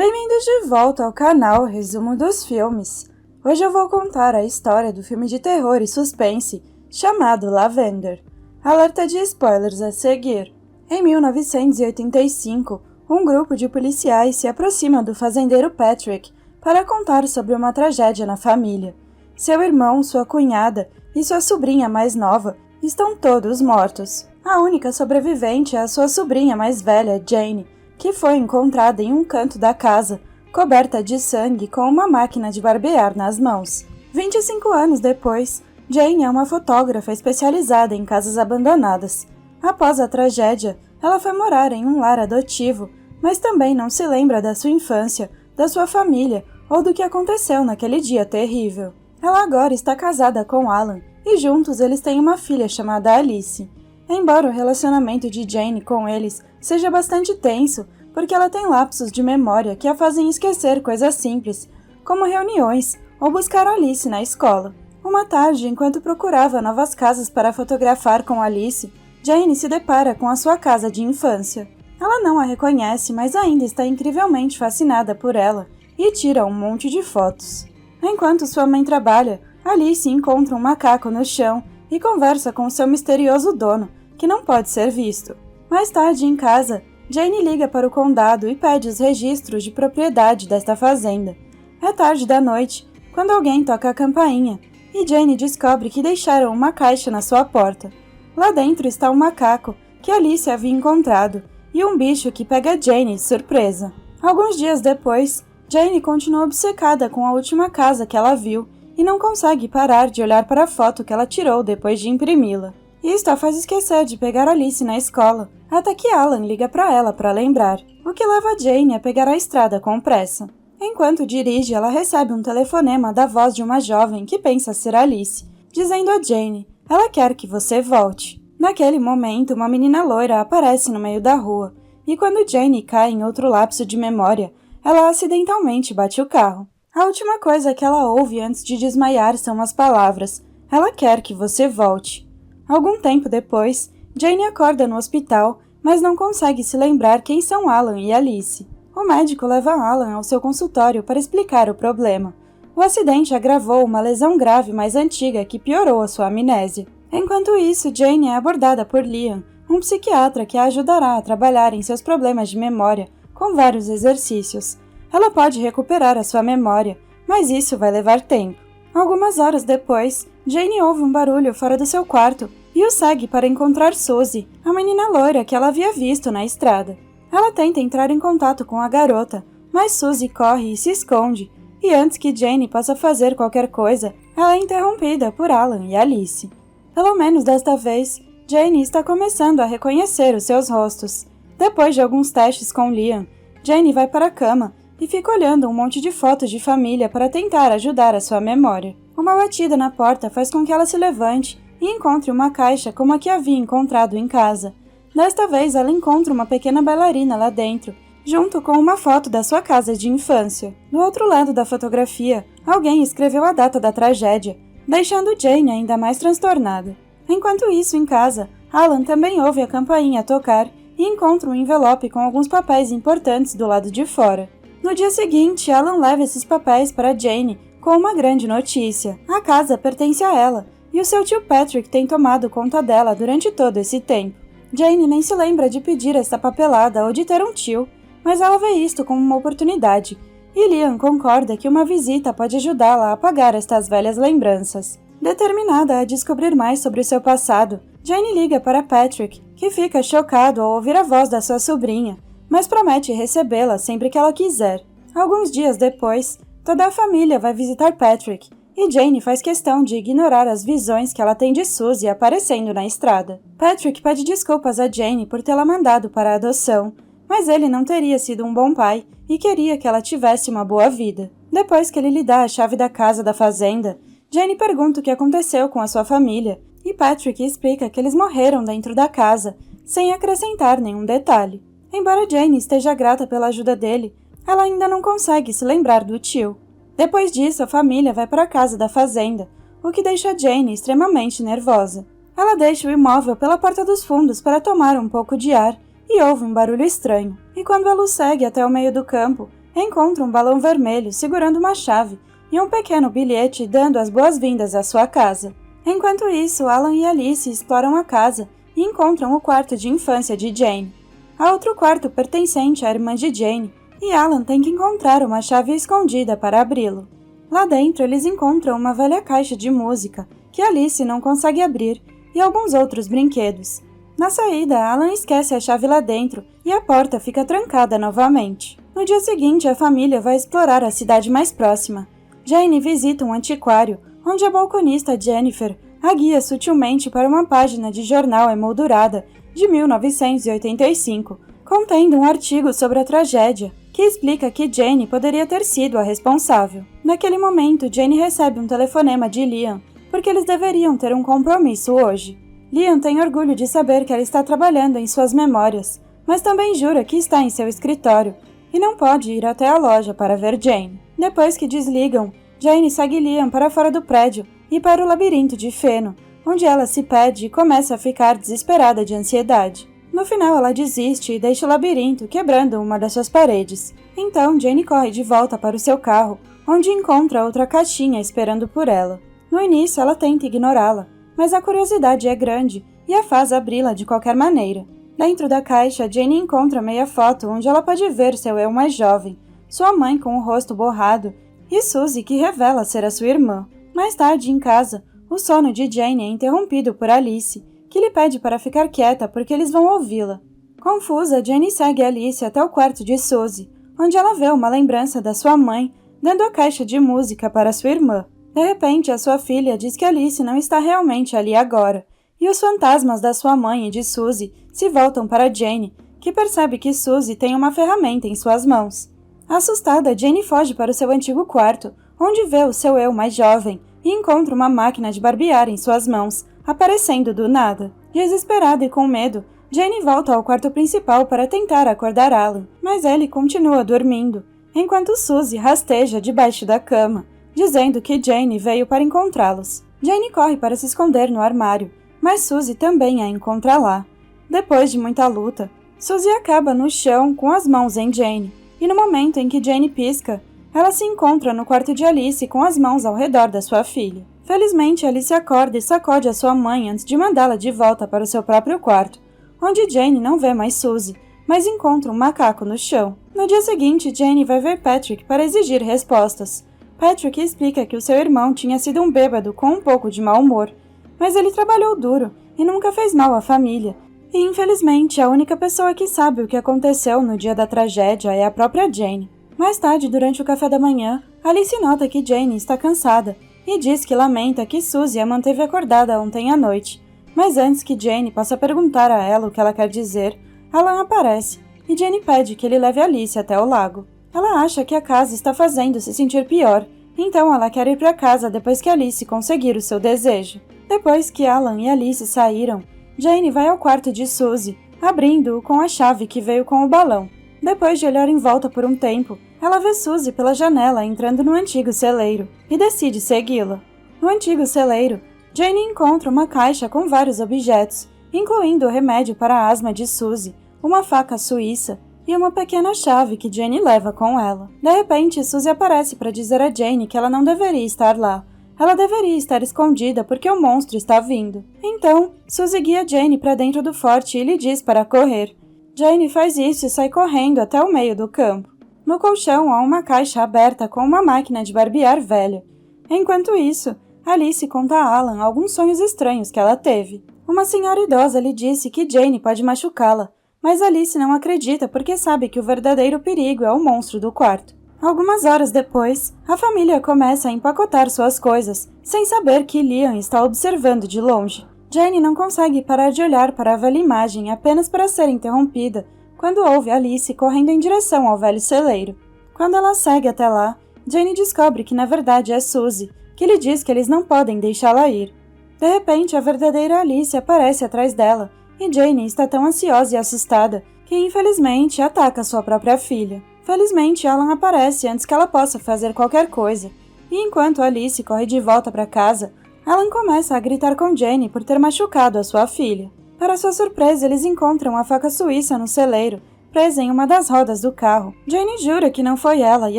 Bem-vindos de volta ao canal Resumo dos Filmes. Hoje eu vou contar a história do filme de terror e suspense chamado Lavender. Alerta de spoilers a seguir. Em 1985, um grupo de policiais se aproxima do fazendeiro Patrick para contar sobre uma tragédia na família. Seu irmão, sua cunhada e sua sobrinha mais nova estão todos mortos. A única sobrevivente é a sua sobrinha mais velha, Jane, que foi encontrada em um canto da casa, coberta de sangue com uma máquina de barbear nas mãos. 25 anos depois, Jane é uma fotógrafa especializada em casas abandonadas. Após a tragédia, ela foi morar em um lar adotivo, mas também não se lembra da sua infância, da sua família ou do que aconteceu naquele dia terrível. Ela agora está casada com Alan e juntos eles têm uma filha chamada Alice. Embora o relacionamento de Jane com eles seja bastante tenso, porque ela tem lapsos de memória que a fazem esquecer coisas simples, como reuniões ou buscar Alice na escola. Uma tarde, enquanto procurava novas casas para fotografar com Alice, Jane se depara com a sua casa de infância. Ela não a reconhece, mas ainda está incrivelmente fascinada por ela e tira um monte de fotos. Enquanto sua mãe trabalha, Alice encontra um macaco no chão e conversa com seu misterioso dono, que não pode ser visto. Mais tarde, em casa, Jane liga para o condado e pede os registros de propriedade desta fazenda. É tarde da noite, quando alguém toca a campainha, e Jane descobre que deixaram uma caixa na sua porta. Lá dentro está um macaco, que Alice havia encontrado, e um bicho que pega Jane de surpresa. Alguns dias depois, Jane continua obcecada com a última casa que ela viu, e não consegue parar de olhar para a foto que ela tirou depois de imprimi-la. Isto a faz esquecer de pegar Alice na escola, até que Alan liga para ela para lembrar, o que leva Jane a pegar a estrada com pressa. Enquanto dirige, ela recebe um telefonema da voz de uma jovem que pensa ser Alice, dizendo a Jane: "Ela quer que você volte." Naquele momento, uma menina loira aparece no meio da rua, e quando Jane cai em outro lapso de memória, ela acidentalmente bate o carro. A última coisa que ela ouve antes de desmaiar são as palavras: "Ela quer que você volte." Algum tempo depois, Jane acorda no hospital, mas não consegue se lembrar quem são Alan e Alice. O médico leva Alan ao seu consultório para explicar o problema. O acidente agravou uma lesão grave mais antiga que piorou a sua amnésia. Enquanto isso, Jane é abordada por Liam, um psiquiatra que a ajudará a trabalhar em seus problemas de memória com vários exercícios. Ela pode recuperar a sua memória, mas isso vai levar tempo. Algumas horas depois, Jane ouve um barulho fora do seu quarto e o segue para encontrar Suzy, a menina loira que ela havia visto na estrada. Ela tenta entrar em contato com a garota, mas Suzy corre e se esconde, e antes que Jane possa fazer qualquer coisa, ela é interrompida por Alan e Alice. Pelo menos desta vez, Jane está começando a reconhecer os seus rostos. Depois de alguns testes com Liam, Jane vai para a cama e fica olhando um monte de fotos de família para tentar ajudar a sua memória. Uma batida na porta faz com que ela se levante e encontre uma caixa como a que havia encontrado em casa. Desta vez, ela encontra uma pequena bailarina lá dentro, junto com uma foto da sua casa de infância. Do outro lado da fotografia, alguém escreveu a data da tragédia, deixando Jane ainda mais transtornada. Enquanto isso, em casa, Alan também ouve a campainha tocar e encontra um envelope com alguns papéis importantes do lado de fora. No dia seguinte, Alan leva esses papéis para Jane com uma grande notícia. A casa pertence a ela, e o seu tio Patrick tem tomado conta dela durante todo esse tempo. Jane nem se lembra de pedir essa papelada ou de ter um tio, mas ela vê isto como uma oportunidade, e Liam concorda que uma visita pode ajudá-la a apagar estas velhas lembranças. Determinada a descobrir mais sobre o seu passado, Jane liga para Patrick, que fica chocado ao ouvir a voz da sua sobrinha, mas promete recebê-la sempre que ela quiser. Alguns dias depois, toda a família vai visitar Patrick, e Jane faz questão de ignorar as visões que ela tem de Suzy aparecendo na estrada. Patrick pede desculpas a Jane por tê-la mandado para a adoção, mas ele não teria sido um bom pai e queria que ela tivesse uma boa vida. Depois que ele lhe dá a chave da casa da fazenda, Jane pergunta o que aconteceu com a sua família, e Patrick explica que eles morreram dentro da casa, sem acrescentar nenhum detalhe. Embora Jane esteja grata pela ajuda dele, ela ainda não consegue se lembrar do tio. Depois disso, a família vai para a casa da fazenda, o que deixa Jane extremamente nervosa. Ela deixa o imóvel pela porta dos fundos para tomar um pouco de ar e ouve um barulho estranho. E quando ela o segue até o meio do campo, encontra um balão vermelho segurando uma chave e um pequeno bilhete dando as boas-vindas à sua casa. Enquanto isso, Alan e Alice exploram a casa e encontram o quarto de infância de Jane. Há outro quarto pertencente à irmã de Jane, e Alan tem que encontrar uma chave escondida para abri-lo. Lá dentro, eles encontram uma velha caixa de música, que Alice não consegue abrir, e alguns outros brinquedos. Na saída, Alan esquece a chave lá dentro e a porta fica trancada novamente. No dia seguinte, a família vai explorar a cidade mais próxima. Jane visita um antiquário, onde a balconista Jennifer a guia sutilmente para uma página de jornal emoldurada de 1985, contendo um artigo sobre a tragédia, que explica que Jane poderia ter sido a responsável. Naquele momento, Jane recebe um telefonema de Liam, porque eles deveriam ter um compromisso hoje. Liam tem orgulho de saber que ela está trabalhando em suas memórias, mas também jura que está em seu escritório e não pode ir até a loja para ver Jane. Depois que desligam, Jane segue Liam para fora do prédio e para o labirinto de feno, onde ela se perde e começa a ficar desesperada de ansiedade. No final, ela desiste e deixa o labirinto, quebrando uma das suas paredes. Então, Jane corre de volta para o seu carro, onde encontra outra caixinha esperando por ela. No início, ela tenta ignorá-la, mas a curiosidade é grande e a faz abri-la de qualquer maneira. Dentro da caixa, Jane encontra meia foto onde ela pode ver seu eu mais jovem, sua mãe com o rosto borrado e Suzy, que revela ser a sua irmã. Mais tarde, em casa, o sono de Jane é interrompido por Alice, que lhe pede para ficar quieta porque eles vão ouvi-la. Confusa, Jane segue Alice até o quarto de Suzy, onde ela vê uma lembrança da sua mãe dando a caixa de música para sua irmã. De repente, a sua filha diz que Alice não está realmente ali agora, e os fantasmas da sua mãe e de Suzy se voltam para Jane, que percebe que Suzy tem uma ferramenta em suas mãos. Assustada, Jane foge para o seu antigo quarto, onde vê o seu eu mais jovem e encontra uma máquina de barbear em suas mãos, aparecendo do nada. Desesperada e com medo, Jane volta ao quarto principal para tentar acordar Alan, mas ele continua dormindo, enquanto Suzy rasteja debaixo da cama, dizendo que Jane veio para encontrá-los. Jane corre para se esconder no armário, mas Suzy também a encontra lá. Depois de muita luta, Suzy acaba no chão com as mãos em Jane, e no momento em que Jane pisca, ela se encontra no quarto de Alice com as mãos ao redor da sua filha. Felizmente, Alice acorda e sacode a sua mãe antes de mandá-la de volta para o seu próprio quarto, onde Jane não vê mais Suzy, mas encontra um macaco no chão. No dia seguinte, Jane vai ver Patrick para exigir respostas. Patrick explica que o seu irmão tinha sido um bêbado com um pouco de mau humor, mas ele trabalhou duro e nunca fez mal à família. E, infelizmente, a única pessoa que sabe o que aconteceu no dia da tragédia é a própria Jane. Mais tarde, durante o café da manhã, Alice nota que Jane está cansada e diz que lamenta que Suzy a manteve acordada ontem à noite. Mas antes que Jane possa perguntar a ela o que ela quer dizer, Alan aparece e Jane pede que ele leve Alice até o lago. Ela acha que a casa está fazendo se sentir pior, então ela quer ir para casa depois que Alice conseguir o seu desejo. Depois que Alan e Alice saíram, Jane vai ao quarto de Suzy, abrindo-o com a chave que veio com o balão. Depois de olhar em volta por um tempo, ela vê Suzy pela janela entrando no antigo celeiro e decide segui-la. No antigo celeiro, Jane encontra uma caixa com vários objetos, incluindo o remédio para a asma de Suzy, uma faca suíça e uma pequena chave que Jane leva com ela. De repente, Suzy aparece para dizer a Jane que ela não deveria estar lá. Ela deveria estar escondida porque o monstro está vindo. Então, Suzy guia Jane para dentro do forte e lhe diz para correr. Jane faz isso e sai correndo até o meio do campo. No colchão há uma caixa aberta com uma máquina de barbear velha. Enquanto isso, Alice conta a Alan alguns sonhos estranhos que ela teve. Uma senhora idosa lhe disse que Jane pode machucá-la, mas Alice não acredita porque sabe que o verdadeiro perigo é o monstro do quarto. Algumas horas depois, a família começa a empacotar suas coisas, sem saber que Liam está observando de longe. Jane não consegue parar de olhar para a velha imagem apenas para ser interrompida, quando ouve Alice correndo em direção ao velho celeiro. Quando ela segue até lá, Jane descobre que na verdade é Suzy, que lhe diz que eles não podem deixá-la ir. De repente, a verdadeira Alice aparece atrás dela, e Jane está tão ansiosa e assustada que infelizmente ataca sua própria filha. Felizmente, Alan aparece antes que ela possa fazer qualquer coisa, e enquanto Alice corre de volta para casa, Alan começa a gritar com Jane por ter machucado a sua filha. Para sua surpresa, eles encontram a faca suíça no celeiro presa em uma das rodas do carro. Jane jura que não foi ela e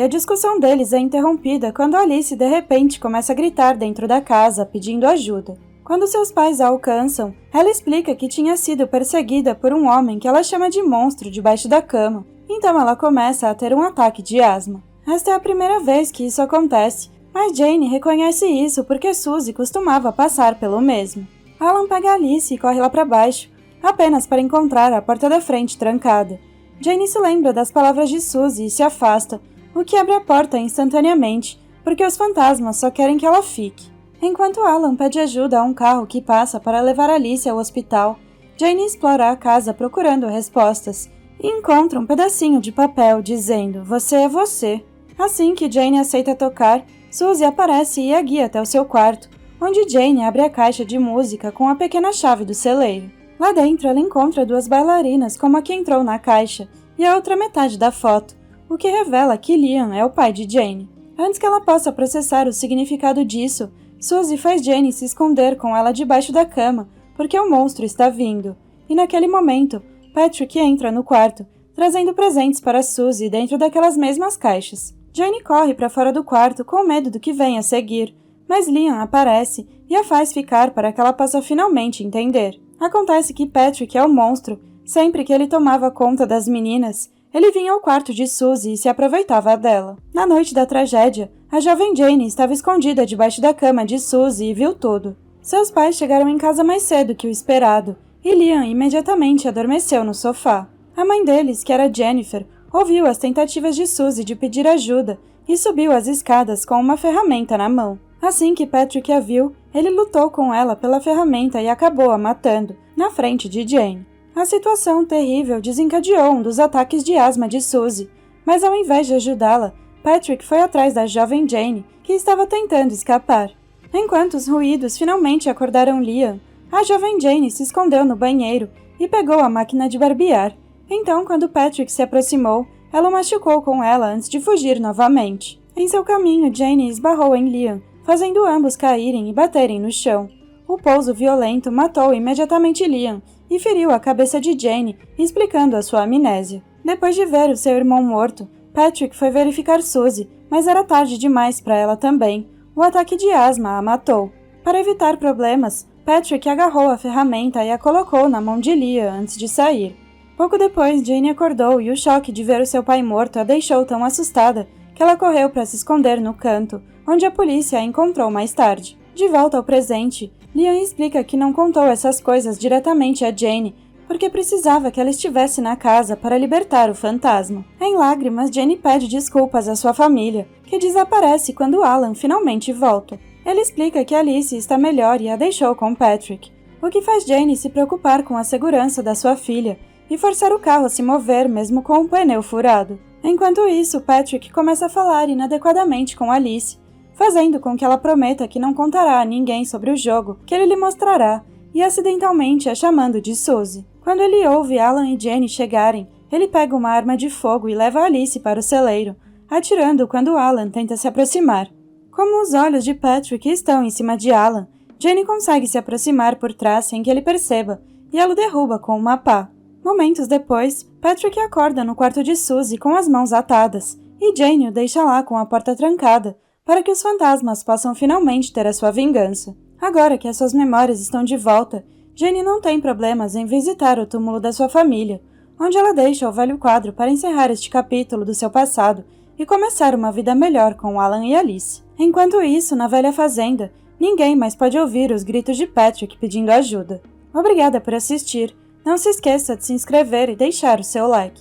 a discussão deles é interrompida quando Alice de repente começa a gritar dentro da casa, pedindo ajuda. Quando seus pais a alcançam, ela explica que tinha sido perseguida por um homem que ela chama de monstro debaixo da cama, então ela começa a ter um ataque de asma. Esta é a primeira vez que isso acontece, mas Jane reconhece isso porque Suzy costumava passar pelo mesmo. Alan pega Alice e corre lá para baixo, apenas para encontrar a porta da frente trancada. Jane se lembra das palavras de Suzy e se afasta, o que abre a porta instantaneamente, porque os fantasmas só querem que ela fique. Enquanto Alan pede ajuda a um carro que passa para levar Alice ao hospital, Jane explora a casa procurando respostas e encontra um pedacinho de papel dizendo "Você é você". Assim que Jane aceita tocar, Suzy aparece e a guia até o seu quarto, onde Jane abre a caixa de música com a pequena chave do celeiro. Lá dentro ela encontra 2 bailarinas como a que entrou na caixa e a outra metade da foto, o que revela que Liam é o pai de Jane. Antes que ela possa processar o significado disso, Suzy faz Jane se esconder com ela debaixo da cama, porque o monstro está vindo. E naquele momento, Patrick entra no quarto, trazendo presentes para Suzy dentro daquelas mesmas caixas. Jane corre para fora do quarto com medo do que vem a seguir, mas Liam aparece e a faz ficar para que ela possa finalmente entender. Acontece que Patrick é o monstro. Sempre que ele tomava conta das meninas, ele vinha ao quarto de Suzy e se aproveitava dela. Na noite da tragédia, a jovem Jane estava escondida debaixo da cama de Suzy e viu tudo. Seus pais chegaram em casa mais cedo que o esperado, e Liam imediatamente adormeceu no sofá. A mãe deles, que era Jennifer, ouviu as tentativas de Suzy de pedir ajuda e subiu as escadas com uma ferramenta na mão. Assim que Patrick a viu, ele lutou com ela pela ferramenta e acabou a matando, na frente de Jane. A situação terrível desencadeou um dos ataques de asma de Suzy, mas ao invés de ajudá-la, Patrick foi atrás da jovem Jane, que estava tentando escapar. Enquanto os ruídos finalmente acordaram Liam, a jovem Jane se escondeu no banheiro e pegou a máquina de barbear. Então, quando Patrick se aproximou, ela o machucou com ela antes de fugir novamente. Em seu caminho, Jane esbarrou em Liam, fazendo ambos caírem e baterem no chão. O pouso violento matou imediatamente Liam e feriu a cabeça de Jane, explicando a sua amnésia. Depois de ver o seu irmão morto, Patrick foi verificar Suzy, mas era tarde demais para ela também. O ataque de asma a matou. Para evitar problemas, Patrick agarrou a ferramenta e a colocou na mão de Liam antes de sair. Pouco depois, Jane acordou e o choque de ver o seu pai morto a deixou tão assustada que ela correu para se esconder no canto, onde a polícia a encontrou mais tarde. De volta ao presente, Liam explica que não contou essas coisas diretamente a Jane, porque precisava que ela estivesse na casa para libertar o fantasma. Em lágrimas, Jane pede desculpas à sua família, que desaparece quando Alan finalmente volta. Ele explica que Alice está melhor e a deixou com Patrick, o que faz Jane se preocupar com a segurança da sua filha e forçar o carro a se mover mesmo com o pneu furado. Enquanto isso, Patrick começa a falar inadequadamente com Alice, fazendo com que ela prometa que não contará a ninguém sobre o jogo que ele lhe mostrará, e acidentalmente a chamando de Suzy. Quando ele ouve Alan e Jane chegarem, ele pega uma arma de fogo e leva Alice para o celeiro, atirando quando Alan tenta se aproximar. Como os olhos de Patrick estão em cima de Alan, Jane consegue se aproximar por trás sem que ele perceba, e ela o derruba com uma pá. Momentos depois, Patrick acorda no quarto de Suzy com as mãos atadas, e Jane o deixa lá com a porta trancada, para que os fantasmas possam finalmente ter a sua vingança. Agora que as suas memórias estão de volta, Jane não tem problemas em visitar o túmulo da sua família, onde ela deixa o velho quadro para encerrar este capítulo do seu passado e começar uma vida melhor com Alan e Alice. Enquanto isso, na velha fazenda, ninguém mais pode ouvir os gritos de Patrick pedindo ajuda. Obrigada por assistir. Não se esqueça de se inscrever e deixar o seu like.